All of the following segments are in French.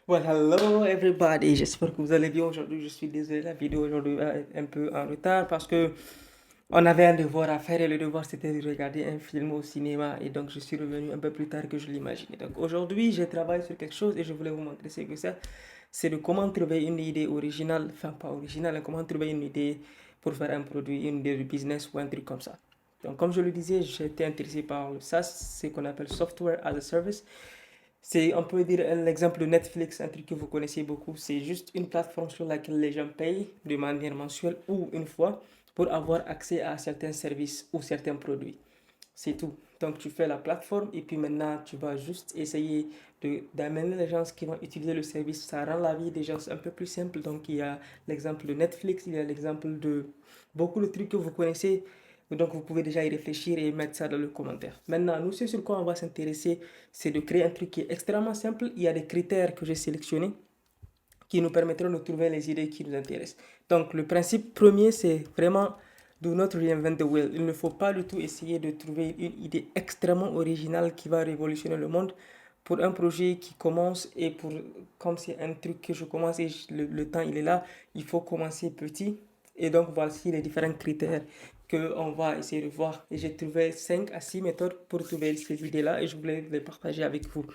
Well, hello everybody, j'espère que vous allez bien aujourd'hui. Je suis désolé, la vidéo aujourd'hui va être un peu en retard parce que on avait un devoir à faire et le devoir c'était de regarder un film au cinéma et donc je suis revenu un peu plus tard que je l'imaginais. Donc aujourd'hui, je travaille sur quelque chose et je voulais vous montrer ce que c'est de comment trouver une idée originale, enfin pas originale, hein, comment trouver une idée pour faire un produit, une idée de business ou un truc comme ça. Donc comme je le disais, j'étais intéressé par le SaaS, ce qu'on appelle Software as a Service. C'est, on peut dire, l'exemple de Netflix, un truc que vous connaissez beaucoup. C'est juste une plateforme sur laquelle les gens payent de manière mensuelle ou une fois pour avoir accès à certains services ou certains produits. C'est tout. Donc tu fais la plateforme et puis maintenant tu vas juste essayer d'amener les gens qui vont utiliser le service. Ça rend la vie des gens un peu plus simple. Donc il y a l'exemple de Netflix, il y a l'exemple de beaucoup de trucs que vous connaissez. Donc vous pouvez déjà y réfléchir et mettre ça dans le commentaire. Maintenant, nous, ce sur quoi on va s'intéresser, c'est de créer un truc qui est extrêmement simple. Il y a des critères que j'ai sélectionnés qui nous permettront de trouver les idées qui nous intéressent. Donc le principe premier, c'est vraiment do not reinvent the wheel. Il ne faut pas du tout essayer de trouver une idée extrêmement originale qui va révolutionner le monde pour un projet qui commence et pour comme c'est un truc que je commence et le temps il est là, il faut commencer petit. Et donc voici les différents critères que on va essayer de voir. Et j'ai trouvé 5 à 6 méthodes pour trouver ces idées-là et je voulais les partager avec vous.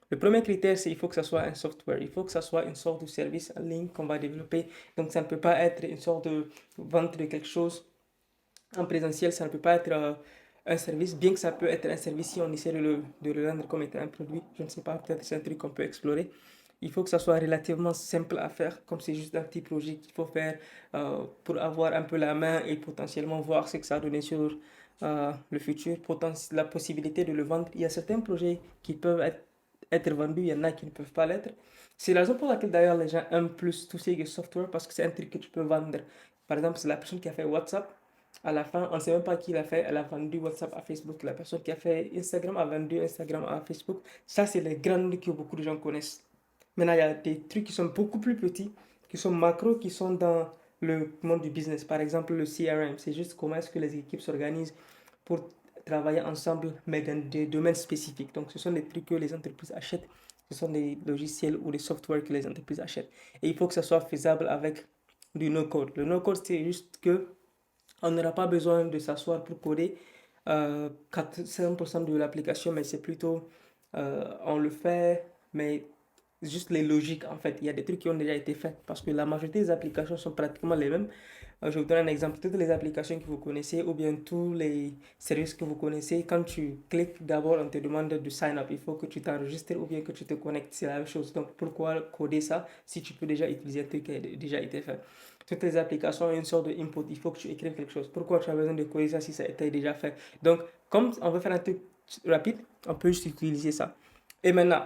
Le premier critère, c'est qu'il faut que ça soit un software. Il faut que ça soit une sorte de service en ligne qu'on va développer. Donc, ça ne peut pas être une sorte de vente de quelque chose en présentiel. Ça ne peut pas être un service, bien que ça peut être un service si on essaie de le vendre comme étant un produit. Je ne sais pas, peut-être c'est un truc qu'on peut explorer. Il faut que ça soit relativement simple à faire, comme c'est juste un petit projet qu'il faut faire pour avoir un peu la main et potentiellement voir ce que ça a donné sur le futur, la possibilité de le vendre. Il y a certains projets qui peuvent être vendus, il y en a qui ne peuvent pas l'être. C'est la raison pour laquelle d'ailleurs les gens aiment plus tout ce qui est software parce que c'est un truc que tu peux vendre. Par exemple, c'est la personne qui a fait WhatsApp. À la fin, on ne sait même pas qui l'a fait. Elle a vendu WhatsApp à Facebook. La personne qui a fait Instagram a vendu Instagram à Facebook. Ça, c'est les grandes que beaucoup de gens connaissent. Maintenant, il y a des trucs qui sont beaucoup plus petits, qui sont macro, qui sont dans le monde du business. Par exemple, le CRM, c'est juste comment est-ce que les équipes s'organisent pour travailler ensemble, mais dans des domaines spécifiques. Donc, ce sont des trucs que les entreprises achètent. Ce sont des logiciels ou des softwares que les entreprises achètent. Et il faut que ça soit faisable avec du no-code. Le no-code, c'est juste que on n'aura pas besoin de s'asseoir pour coder 5% de l'application, mais c'est plutôt, on le fait, mais juste les logiques en fait. Il y a des trucs qui ont déjà été faits parce que la majorité des applications sont pratiquement les mêmes. Je vous donne un exemple. Toutes les applications que vous connaissez ou bien tous les services que vous connaissez, quand tu cliques, d'abord on te demande de sign up. Il faut que tu t'enregistres ou bien que tu te connectes. C'est la même chose. Donc pourquoi coder ça si tu peux déjà utiliser un truc qui a déjà été fait? Toutes les applications ont une sorte de input. Il faut que tu écrives quelque chose. Pourquoi tu as besoin de coder ça si ça a été déjà fait? Donc, comme on veut faire un truc rapide, on peut juste utiliser ça. Et maintenant,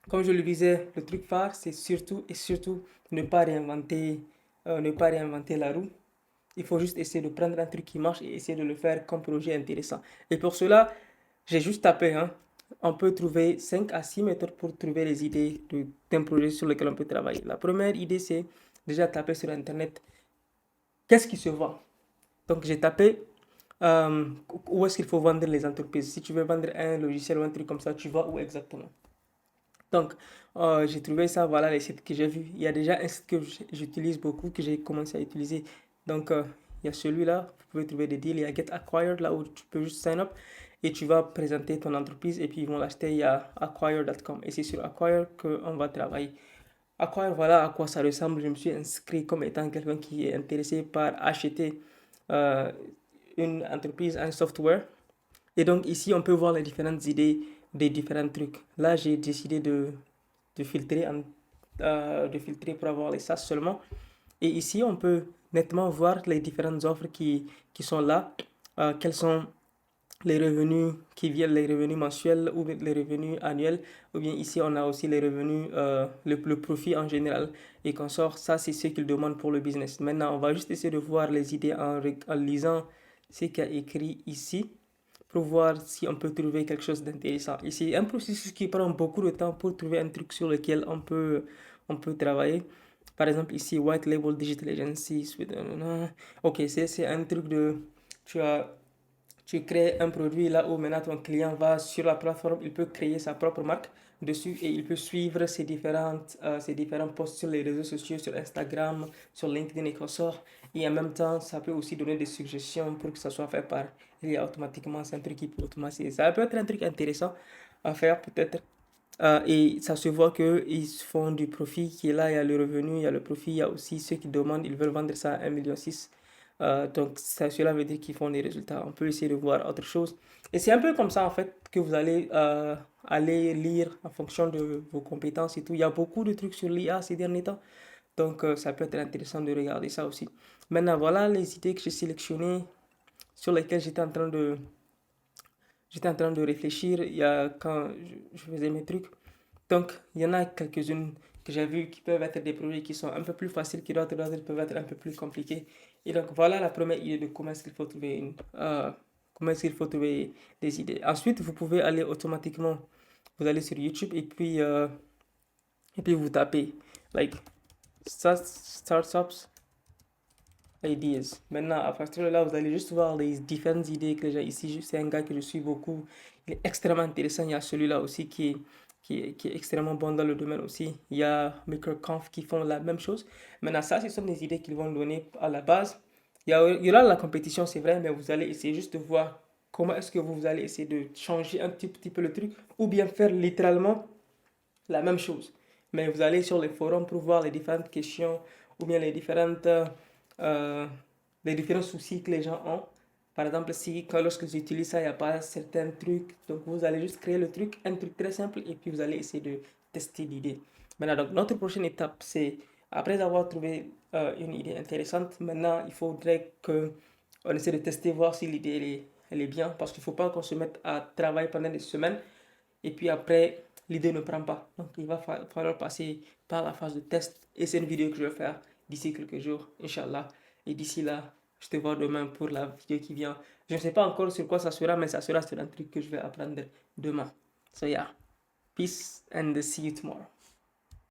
comme je le disais, le truc phare, c'est surtout et surtout ne pas réinventer la roue. Il faut juste essayer de prendre un truc qui marche et essayer de le faire comme projet intéressant. Et pour cela, j'ai juste tapé, hein. On peut trouver 5 à 6 méthodes pour trouver les idées d'un projet sur lequel on peut travailler. La première idée, c'est déjà taper sur Internet qu'est-ce qui se vend. Donc j'ai tapé euh, où est-ce qu'il faut vendre les entreprises. Si tu veux vendre un logiciel ou un truc comme ça, tu vas où exactement? Donc, j'ai trouvé ça, voilà les sites que j'ai vus. Il y a déjà un site que j'utilise beaucoup, que j'ai commencé à utiliser. Donc, il y a celui-là, vous pouvez trouver des deals. Il y a Get Acquired, là où tu peux juste sign up et tu vas présenter ton entreprise et puis ils vont l'acheter. Il y a acquire.com et c'est sur Acquire qu'on va travailler. Acquire, voilà à quoi ça ressemble. Je me suis inscrit comme étant quelqu'un qui est intéressé par acheter euh, une entreprise, un software et donc ici, on peut voir les différentes idées des différents trucs. Là, j'ai décidé de filtrer, de filtrer pour avoir les SAS seulement. Et ici, on peut nettement voir les différentes offres qui sont là. Quels sont les revenus qui viennent, les revenus mensuels ou les revenus annuels. Ou bien ici, on a aussi les revenus, le profit en général. Et qu'on sort, ça, c'est ce qu'ils demandent pour le business. Maintenant, on va juste essayer de voir les idées en lisant ce qu'il y a écrit ici pour voir si on peut trouver quelque chose d'intéressant. Et c'est un processus qui prend beaucoup de temps pour trouver un truc sur lequel on peut travailler. Par exemple, ici, White Label Digital Agency. Ok, c'est un truc de... Tu as, tu crées un produit là où maintenant ton client va sur la plateforme, il peut créer sa propre marque. dessus et il peut suivre ses différents posts sur les réseaux sociaux, sur Instagram, sur LinkedIn et consorts. Et en même temps, ça peut aussi donner des suggestions pour que ça soit fait par l'IA automatiquement. C'est un truc qui peut automatiser. Ça peut être un truc intéressant à faire peut-être. Et ça se voit qu'ils font du profit qui est là, il y a le revenu, il y a le profit, il y a aussi ceux qui demandent, ils veulent vendre ça à 1,6 million. Donc cela veut dire qu'ils font des résultats. On peut essayer de voir autre chose. Et c'est un peu comme ça en fait que vous allez aller lire en fonction de vos compétences et tout. Il y a beaucoup de trucs sur l'IA ces derniers temps. Donc ça peut être intéressant de regarder ça aussi. Maintenant, voilà les idées que j'ai sélectionnées sur lesquelles j'étais en train de réfléchir il y a, quand je faisais mes trucs. Donc, il y en a quelques-unes que j'ai vues qui peuvent être des projets qui sont un peu plus faciles que d'autres peuvent être un peu plus compliqués. Et donc, voilà la première idée de comment est-ce qu'il faut trouver comment est-ce qu'il faut trouver des idées. Ensuite, vous pouvez aller automatiquement, vous allez sur YouTube et puis vous tapez like startups ideas. Maintenant, à partir de là, vous allez juste voir les différentes idées que j'ai ici. C'est un gars que je suis beaucoup. Il est extrêmement intéressant. Il y a celui-là aussi qui est extrêmement bon dans le domaine aussi. Il y a MakerConf qui font la même chose. Maintenant, ça, ce sont des idées qu'ils vont donner à la base. Il y aura la compétition, c'est vrai, mais vous allez essayer juste de voir comment est-ce que vous allez essayer de changer un petit peu le truc ou bien faire littéralement la même chose. Mais vous allez sur les forums pour voir les différentes questions ou bien euh, les différents soucis que les gens ont. Par exemple, si lorsque j'utilise ça, il n'y a pas certains trucs, donc vous allez juste créer le truc, un truc très simple, et puis vous allez essayer de tester l'idée. Maintenant, donc, notre prochaine étape, c'est après avoir trouvé une idée intéressante, maintenant, il faudrait que on essaie de tester, voir si l'idée elle est bien, parce qu'il ne faut pas qu'on se mette à travailler pendant des semaines et puis après, l'idée ne prend pas. Donc, il va falloir passer par la phase de test. Et c'est une vidéo que je vais faire d'ici quelques jours, Inch'Allah. Et d'ici là, je te vois demain pour la vidéo qui vient. Je ne sais pas encore sur quoi ça sera, mais ça sera sur un truc que je vais apprendre demain. So yeah, peace and see you tomorrow.